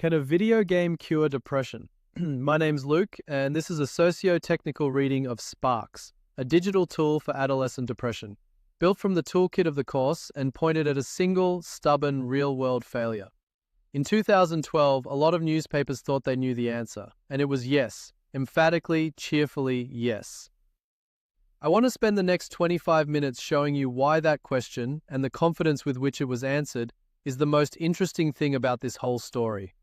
Can a video game cure depression? My name's Luke, and this is a socio-technical reading of SPARX, a digital tool for adolescent depression, built from the toolkit of the course and pointed at a single, stubborn, real-world failure. In 2012, a lot of newspapers thought they knew the answer, and it was yes, emphatically, cheerfully yes. I want to spend the next 25 minutes showing you why that question, and the confidence with which it was answered, is the most interesting thing about this whole story.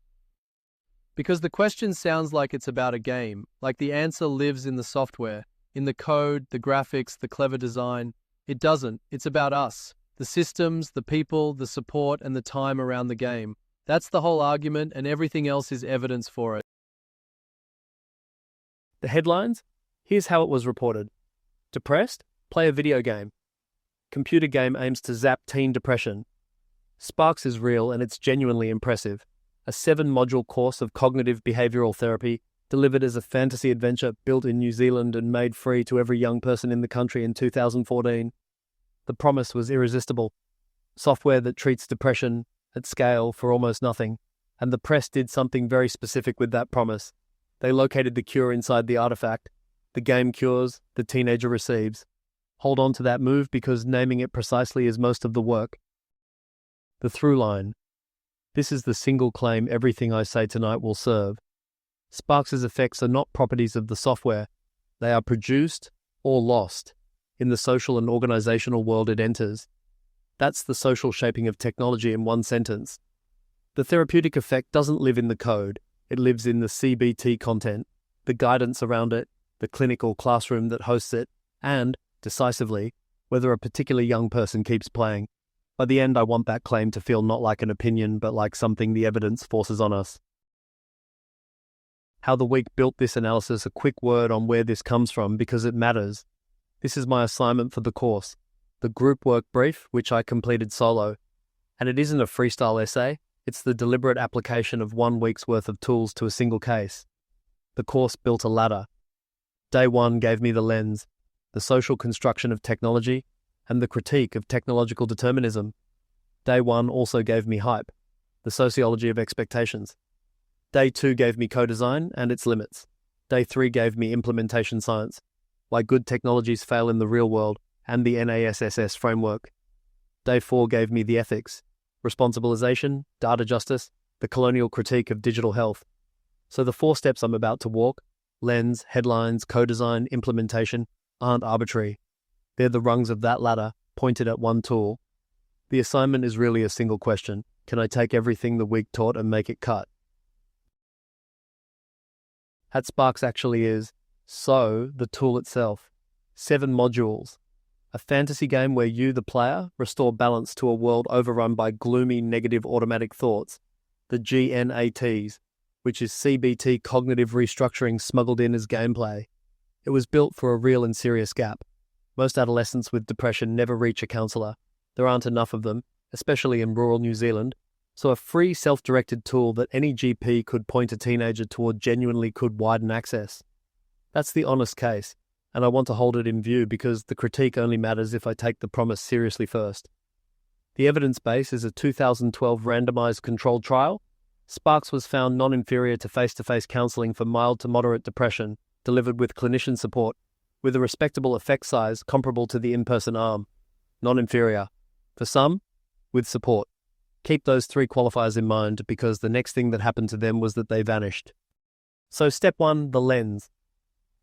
Because the question sounds like it's about a game, like the answer lives in the software, in the code, the graphics, the clever design. It doesn't. It's about us, the systems, the people, the support, and the time around the game. That's the whole argument, and everything else is evidence for it. The headlines? Here's how it was reported. Depressed? Play a video game. Computer game aims to zap teen depression. SPARX is real and it's genuinely impressive. A 7-module course of cognitive behavioural therapy delivered as a fantasy adventure built in New Zealand and made free to every young person in the country in 2014. The promise was irresistible. Software that treats depression at scale for almost nothing. And the press did something very specific with that promise. They located the cure inside the artifact. The game cures, the teenager receives. Hold on to that move because naming it precisely is most of the work. The through line. This is the single claim everything I say tonight will serve. SPARX's effects are not properties of the software. They are produced or lost in the social and organizational world it enters. That's the social shaping of technology in one sentence. The therapeutic effect doesn't live in the code. It lives in the cCBT content, the guidance around it, the clinical classroom that hosts it, and, decisively, whether a particular young person keeps playing. By the end, I want that claim to feel not like an opinion, but like something the evidence forces on us. How the week built this analysis, a quick word on where this comes from, because it matters. This is my assignment for the course, the group work brief, which I completed solo. And it isn't a freestyle essay, it's the deliberate application of 1 week's worth of tools to a single case. The course built a ladder. Day 1 gave me the lens, the social construction of technology, and the critique of technological determinism. Day 1 also gave me hype, the sociology of expectations. Day 2 gave me co-design and its limits. Day 3 gave me implementation science, why good technologies fail in the real world, and the NASSS framework. Day 4 gave me the ethics, responsibilization, data justice, the colonial critique of digital health. So the 4 steps I'm about to walk, lens, headlines, co-design, implementation, aren't arbitrary. They're the rungs of that ladder, pointed at one tool. The assignment is really a single question. Can I take everything the week taught and make it cut? At SPARX actually is, so, the tool itself. 7 modules. A fantasy game where you, the player, restore balance to a world overrun by gloomy negative automatic thoughts, the GNATs, which is CBT cognitive restructuring smuggled in as gameplay. It was built for a real and serious gap. Most adolescents with depression never reach a counsellor. There aren't enough of them, especially in rural New Zealand. So a free self-directed tool that any GP could point a teenager toward genuinely could widen access. That's the honest case, and I want to hold it in view because the critique only matters if I take the promise seriously first. The evidence base is a 2012 randomised controlled trial. SPARX was found non-inferior to face-to-face counselling for mild to moderate depression, delivered with clinician support, with a respectable effect size comparable to the in-person arm. Non-inferior. For some, with support. Keep those 3 qualifiers in mind because the next thing that happened to them was that they vanished. So step 1, the lens.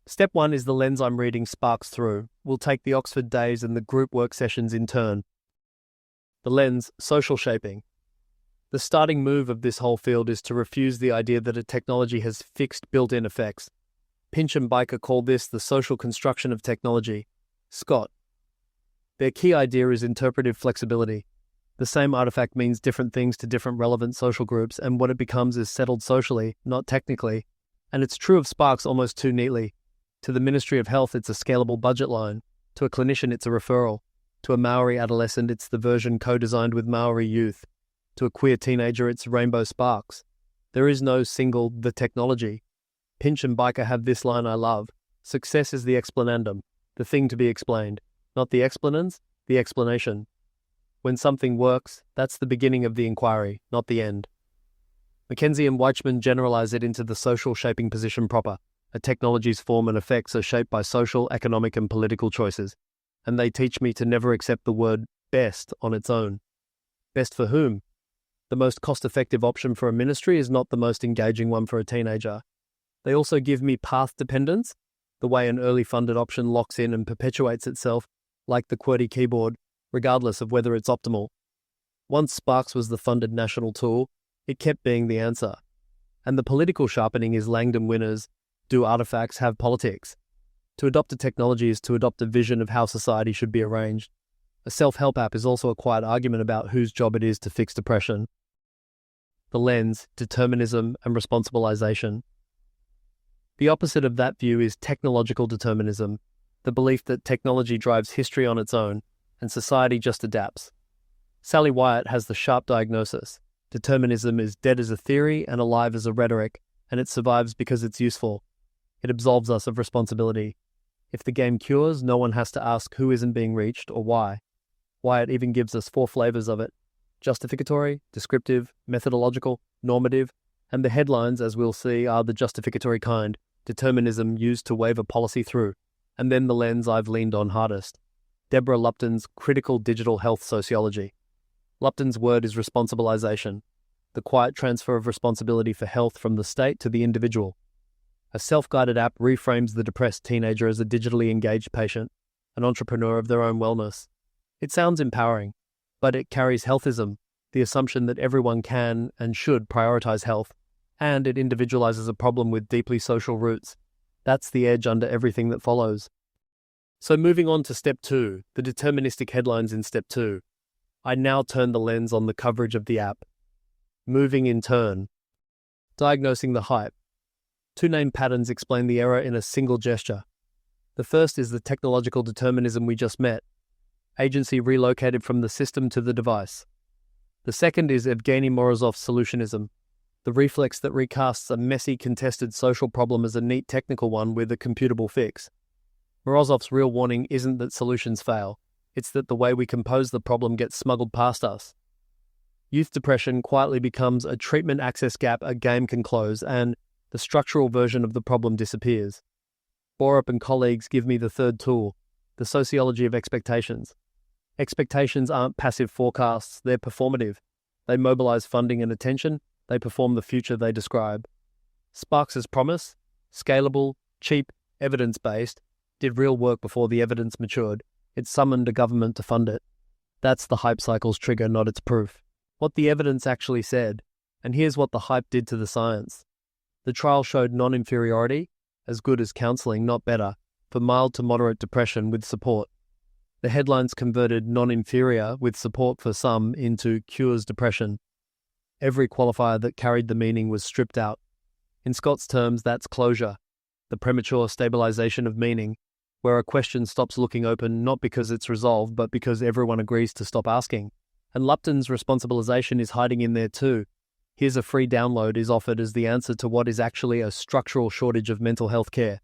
Step 1 is the lens I'm reading SPARX through. We'll take the Oxford days and the group work sessions in turn. The lens, social shaping. The starting move of this whole field is to refuse the idea that a technology has fixed built-in effects. Pinch and Biker call this the social construction of technology. Scott. Their key idea is interpretive flexibility. The same artifact means different things to different relevant social groups, and what it becomes is settled socially, not technically. And it's true of SPARX almost too neatly. To the Ministry of Health, it's a scalable budget line. To a clinician, it's a referral. To a Maori adolescent, it's the version co-designed with Maori youth. To a queer teenager, it's Rainbow SPARX. There is no single the technology. Pinch and Biker have this line I love. Success is the explanandum, the thing to be explained. Not the explanans, the explanation. When something works, that's the beginning of the inquiry, not the end. Mackenzie and Weichmann generalize it into the social shaping position proper. A technology's form and effects are shaped by social, economic, and political choices, and they teach me to never accept the word best on its own. Best for whom? The most cost-effective option for a ministry is not the most engaging one for a teenager. They also give me path dependence, the way an early funded option locks in and perpetuates itself, like the QWERTY keyboard, regardless of whether it's optimal. Once SPARX was the funded national tool, it kept being the answer. And the political sharpening is Langdon winners. Do artifacts have politics? To adopt a technology is to adopt a vision of how society should be arranged. A self-help app is also a quiet argument about whose job it is to fix depression. The lens, determinism, and responsibilization. The opposite of that view is technological determinism, the belief that technology drives history on its own, and society just adapts. Sally Wyatt has the sharp diagnosis. Determinism is dead as a theory and alive as a rhetoric, and it survives because it's useful. It absolves us of responsibility. If the game cures, no one has to ask who isn't being reached or why. Wyatt even gives us 4 flavors of it: justificatory, descriptive, methodological, normative, and the headlines, as we'll see, are the justificatory kind, determinism used to wave a policy through, and then the lens I've leaned on hardest. Deborah Lupton's critical digital health sociology. Lupton's word is responsibilization, the quiet transfer of responsibility for health from the state to the individual. A self-guided app reframes the depressed teenager as a digitally engaged patient, an entrepreneur of their own wellness. It sounds empowering, but it carries healthism, the assumption that everyone can and should prioritize health, and it individualizes a problem with deeply social roots. That's the edge under everything that follows. So moving on to step 2, the deterministic headlines in step 2. I now turn the lens on the coverage of the app. Moving in turn. Diagnosing the hype. 2 named patterns explain the error in a single gesture. The first is the technological determinism we just met. Agency relocated from the system to the device. The second is Evgeny Morozov's solutionism, the reflex that recasts a messy, contested social problem as a neat technical one with a computable fix. Morozov's real warning isn't that solutions fail, it's that the way we compose the problem gets smuggled past us. Youth depression quietly becomes a treatment access gap a game can close, and the structural version of the problem disappears. Borup and colleagues give me the third tool, the sociology of expectations. Expectations aren't passive forecasts, they're performative. They mobilize funding and attention, they perform the future they describe. SPARX's promise, scalable, cheap, evidence-based, did real work before the evidence matured. It summoned a government to fund it. That's the hype cycle's trigger, not its proof. What the evidence actually said, and here's what the hype did to the science. The trial showed non-inferiority, as good as counselling, not better, for mild to moderate depression with support. The headlines converted non-inferior with support for some into cures depression. Every qualifier that carried the meaning was stripped out. In Scott's terms, that's closure, the premature stabilization of meaning, where a question stops looking open not because it's resolved, but because everyone agrees to stop asking. And Lupton's responsibilization is hiding in there too. Here's a free download is offered as the answer to what is actually a structural shortage of mental health care.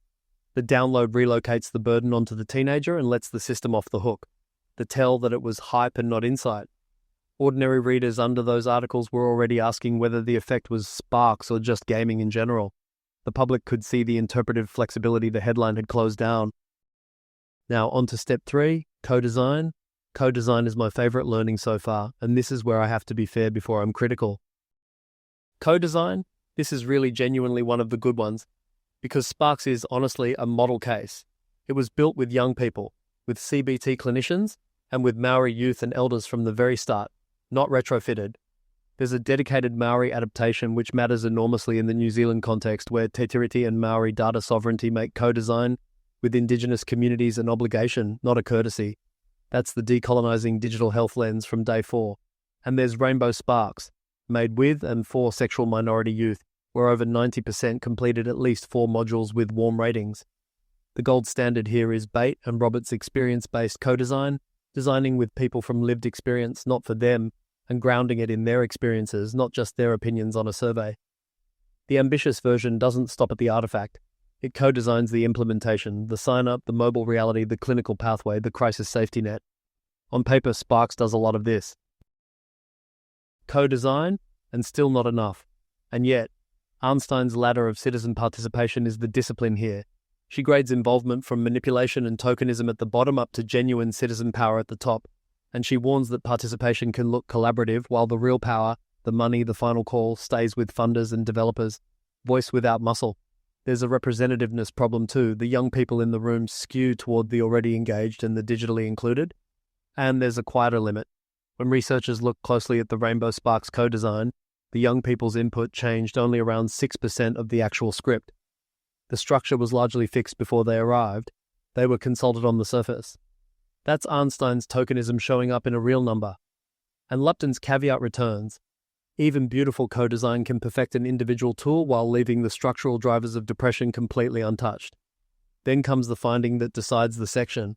The download relocates the burden onto the teenager and lets the system off the hook. The tell that it was hype and not insight. Ordinary readers under those articles were already asking whether the effect was SPARX or just gaming in general. The public could see the interpretive flexibility the headline had closed down. Now on to step 3, co-design. Co-design is my favorite learning so far, and this is where I have to be fair before I'm critical. Co-design? This is really genuinely one of the good ones, because SPARX is honestly a model case. It was built with young people, with CBT clinicians, and with Maori youth and elders from the very start, not retrofitted. There's a dedicated Maori adaptation which matters enormously in the New Zealand context, where Te Tiriti and Maori data sovereignty make co-design with Indigenous communities an obligation, not a courtesy. That's the decolonising digital health lens from day 4. And there's Rainbow SPARX, made with and for sexual minority youth, where over 90% completed at least 4 modules with warm ratings. The gold standard here is Bate and Roberts' experience-based co-design, designing with people from lived experience, not for them, and grounding it in their experiences, not just their opinions on a survey. The ambitious version doesn't stop at the artifact. It co-designs the implementation, the sign-up, the mobile reality, the clinical pathway, the crisis safety net. On paper, SPARX does a lot of this. Co-design, and still not enough. And yet, Arnstein's ladder of citizen participation is the discipline here. She grades involvement from manipulation and tokenism at the bottom up to genuine citizen power at the top, and she warns that participation can look collaborative while the real power, the money, the final call, stays with funders and developers. Voice without muscle. There's a representativeness problem too. The young people in the room skew toward the already engaged and the digitally included. And there's a quieter limit. When researchers looked closely at the Rainbow SPARX co-design, the young people's input changed only around 6% of the actual script. The structure was largely fixed before they arrived. They were consulted on the surface. That's Arnstein's tokenism showing up in a real number. And Lupton's caveat returns. Even beautiful co-design can perfect an individual tool while leaving the structural drivers of depression completely untouched. Then comes the finding that decides the section.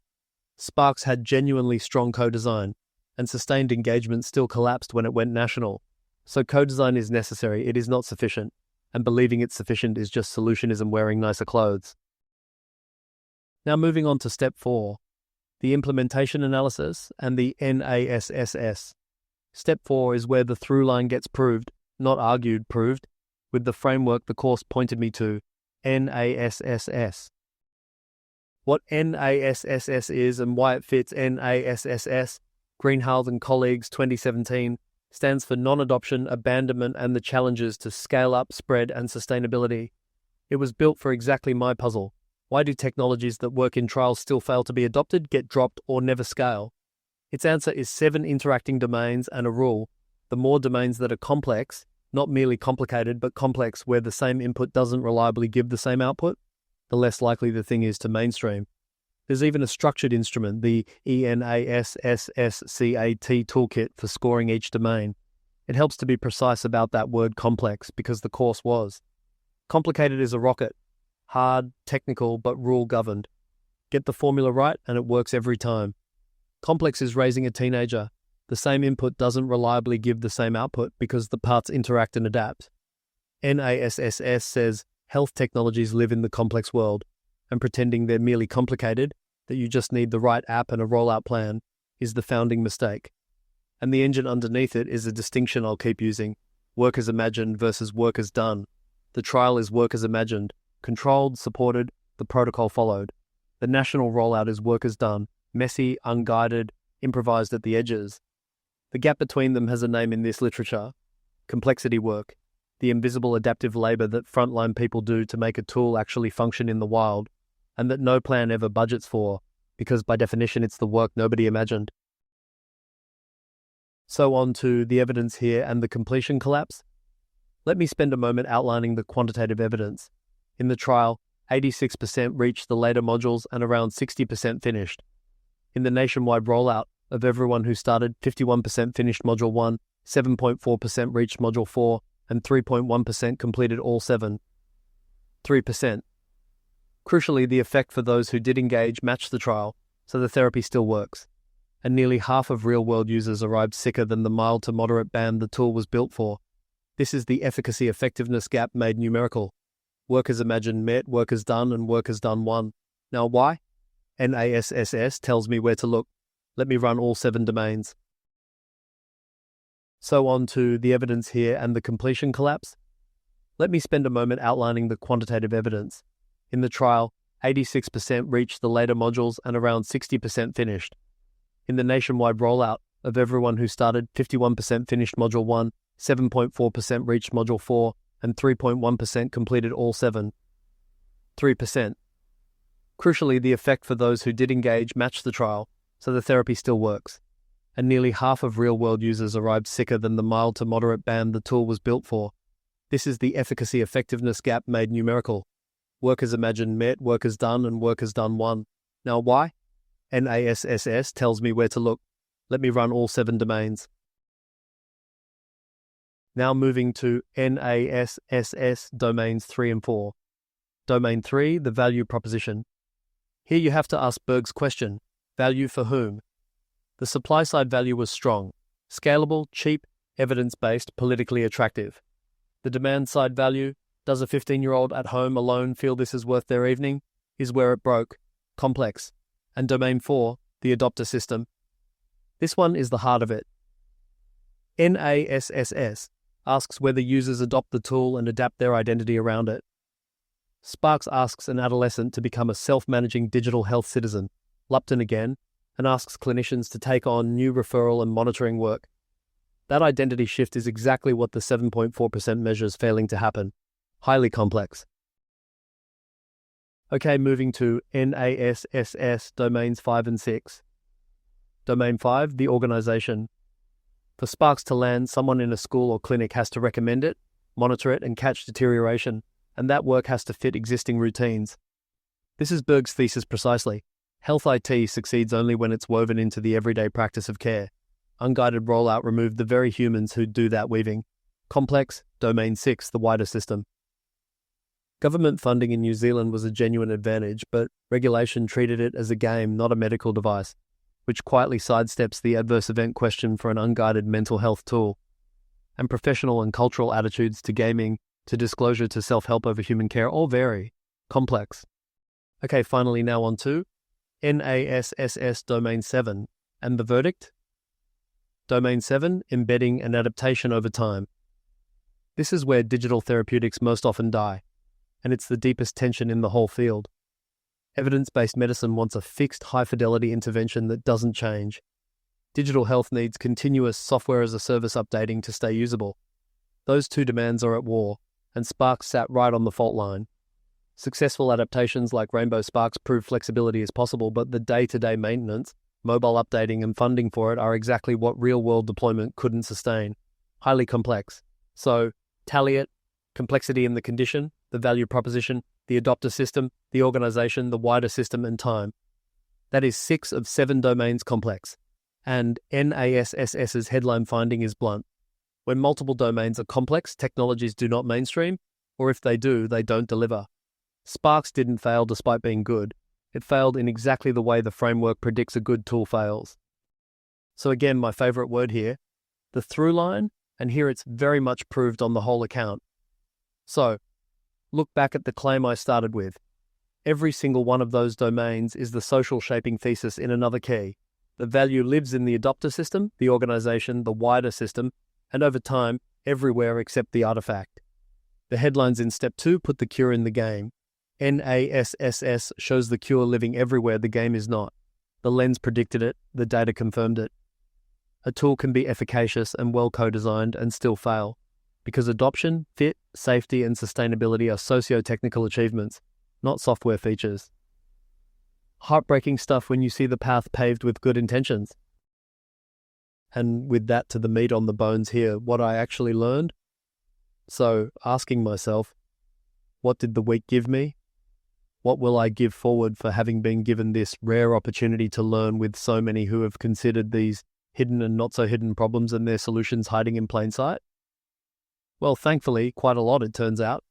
SPARX had genuinely strong co-design, and sustained engagement still collapsed when it went national. So co-design is necessary, it is not sufficient, and believing it's sufficient is just solutionism wearing nicer clothes. Now moving on to step 4, the implementation analysis and the NASSS. Step 4 is where the through line gets proved, not argued, proved, with the framework the course pointed me to, NASSS. What NASSS is and why it fits NASSS, Greenhalgh and colleagues 2017, stands for non-adoption, abandonment, and the challenges to scale up, spread, and sustainability. It was built for exactly my puzzle. Why do technologies that work in trials still fail to be adopted, get dropped, or never scale? Its answer is 7 interacting domains and a rule. The more domains that are complex, not merely complicated, but complex where the same input doesn't reliably give the same output, the less likely the thing is to mainstream. There's even a structured instrument, the ENASSSCAT toolkit for scoring each domain. It helps to be precise about that word complex because the course was. Complicated is a rocket. Hard, technical, but rule-governed. Get the formula right and it works every time. Complex is raising a teenager. The same input doesn't reliably give the same output because the parts interact and adapt. NASSS says health technologies live in the complex world, and pretending they're merely complicated, that you just need the right app and a rollout plan, is the founding mistake. And the engine underneath it is a distinction I'll keep using. Work as imagined versus work as done. The trial is work as imagined. Controlled, supported, the protocol followed. The national rollout is work as done. Messy, unguided, improvised at the edges. The gap between them has a name in this literature. Complexity work. The invisible adaptive labor that frontline people do to make a tool actually function in the wild, and that no plan ever budgets for, because by definition it's the work nobody imagined. So on to the evidence here and the completion collapse. Let me spend a moment outlining the quantitative evidence. In the trial, 86% reached the later modules and around 60% finished. In the nationwide rollout, of everyone who started, 51% finished Module 1, 7.4% reached Module 4, and 3.1% completed all 7. 3%. Crucially, the effect for those who did engage matched the trial, so the therapy still works. And nearly half of real-world users arrived sicker than the mild to moderate band the tool was built for. This is the efficacy effectiveness gap made numerical. Work as imagined met, work as done, and work as done won. Now why? NASSS tells me where to look. Let me run all 7 domains. So on to the evidence here and the completion collapse. Let me spend a moment outlining the quantitative evidence. In the trial, 86% reached the later modules and around 60% finished. In the nationwide rollout, of everyone who started, 51% finished Module 1, 7.4% reached Module 4, and 3.1% completed all 7. 3%. Crucially, the effect for those who did engage matched the trial, so the therapy still works. And nearly half of real-world users arrived sicker than the mild to moderate band the tool was built for. This is the efficacy effectiveness gap made numerical. Work as imagined met, work as done, and work as done won. Now why? NASSS tells me where to look. Let me run all 7 domains. Now moving to NASSS domains 3 and 4. Domain 3, the value proposition. Here you have to ask Berg's question, value for whom? The supply-side value was strong, scalable, cheap, evidence-based, politically attractive. The demand-side value, does a 15-year-old at home alone feel this is worth their evening, is where it broke, complex. And domain 4, the adopter system. This one is the heart of it. NASSS, asks whether users adopt the tool and adapt their identity around it. SPARX asks an adolescent to become a self-managing digital health citizen, Lupton again, and asks clinicians to take on new referral and monitoring work. That identity shift is exactly what the 7.4% measures failing to happen. Highly complex. Okay, moving to NASSS domains 5 and 6. Domain 5, the organisation. For SPARX to land, someone in a school or clinic has to recommend it, monitor it, and catch deterioration, and that work has to fit existing routines. This is Berg's thesis precisely. Health IT succeeds only when it's woven into the everyday practice of care. Unguided rollout removed the very humans who'd do that weaving. Complex, domain 6, the wider system. Government funding in New Zealand was a genuine advantage, but regulation treated it as a game, not a medical device, which quietly sidesteps the adverse event question for an unguided mental health tool. And professional and cultural attitudes to gaming, to disclosure to self-help over human care all vary. Complex. Okay, finally now on to NASSS domain 7. And the verdict? Domain 7, embedding and adaptation over time. This is where digital therapeutics most often die, and it's the deepest tension in the whole field. Evidence-based medicine wants a fixed, high-fidelity intervention that doesn't change. Digital health needs continuous software-as-a-service updating to stay usable. Those two demands are at war, and SPARX sat right on the fault line. Successful adaptations like Rainbow SPARX prove flexibility is possible, but the day-to-day maintenance, mobile updating and funding for it are exactly what real-world deployment couldn't sustain. Highly complex. So, tally it: complexity in the condition, the value proposition, the adopter system, the organization, the wider system, and time. That is 6 of 7 domains complex. And NASSS's headline finding is blunt. When multiple domains are complex, technologies do not mainstream, or if they do, they don't deliver. SPARX didn't fail despite being good. It failed in exactly the way the framework predicts a good tool fails. So again, my favorite word here, the through line, and here it's very much proved on the whole account. So, look back at the claim I started with. Every single one of those domains is the social shaping thesis in another key. The value lives in the adopter system, the organization, the wider system, and over time, everywhere except the artifact. The headlines in step 2 put the cure in the game. NASSS shows the cure living everywhere the game is not. The lens predicted it, the data confirmed it. A tool can be efficacious and well co-designed and still fail, because adoption, fit, safety, and sustainability are socio-technical achievements, not software features. Heartbreaking stuff when you see the path paved with good intentions. And with that to the meat on the bones here, what I actually learned. So, asking myself, what did the week give me? What will I give forward for having been given this rare opportunity to learn with so many who have considered these hidden and not so hidden problems and their solutions hiding in plain sight? Well, thankfully, quite a lot, it turns out.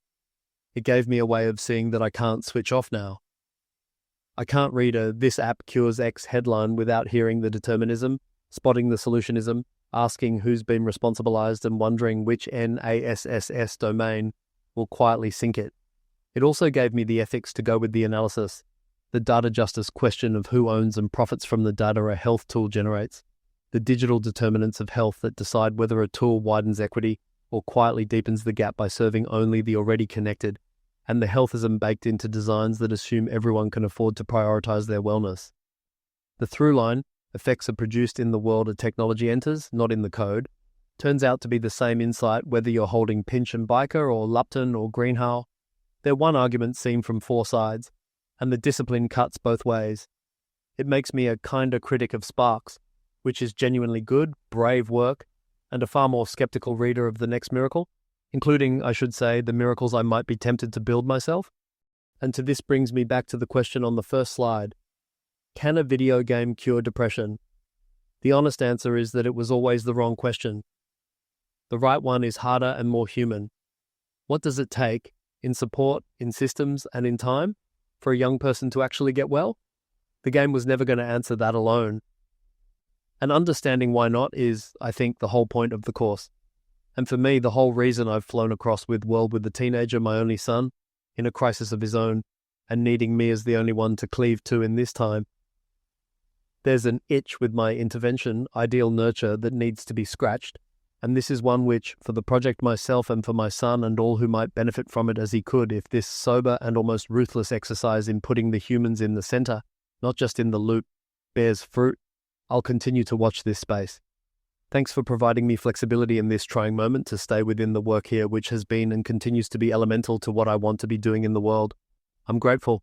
It gave me a way of seeing that I can't switch off now. I can't read a "this app cures X" headline without hearing the determinism, spotting the solutionism, asking who's been responsibilized and wondering which NASSS domain will quietly sink it. It also gave me the ethics to go with the analysis, the data justice question of who owns and profits from the data a health tool generates, the digital determinants of health that decide whether a tool widens equity or quietly deepens the gap by serving only the already connected, and the healthism baked into designs that assume everyone can afford to prioritize their wellness. The through line, effects are produced in the world a technology enters, not in the code, turns out to be the same insight whether you're holding Pinch and Biker or Lupton or Greenhalgh. They're one argument seen from 4 sides, and the discipline cuts both ways. It makes me a kinder critic of SPARX, which is genuinely good, brave work, and a far more skeptical reader of the next miracle, including, I should say, the miracles I might be tempted to build myself. And to this brings me back to the question on the first slide. Can a video game cure depression? The honest answer is that it was always the wrong question. The right one is harder and more human. What does it take, in support, in systems, and in time, for a young person to actually get well? The game was never going to answer that alone. And understanding why not is, I think, the whole point of the course. And for me, the whole reason I've flown across with World with the teenager, my only son, in a crisis of his own, and needing me as the only one to cleave to in this time. There's an itch with my intervention, ideal nurture, that needs to be scratched, And this is one which, for the project myself and for my son and all who might benefit from it as he could, if this sober and almost ruthless exercise in putting the humans in the center, not just in the loop, bears fruit, I'll continue to watch this space. Thanks for providing me flexibility in this trying moment to stay within the work here, which has been and continues to be elemental to what I want to be doing in the world. I'm grateful.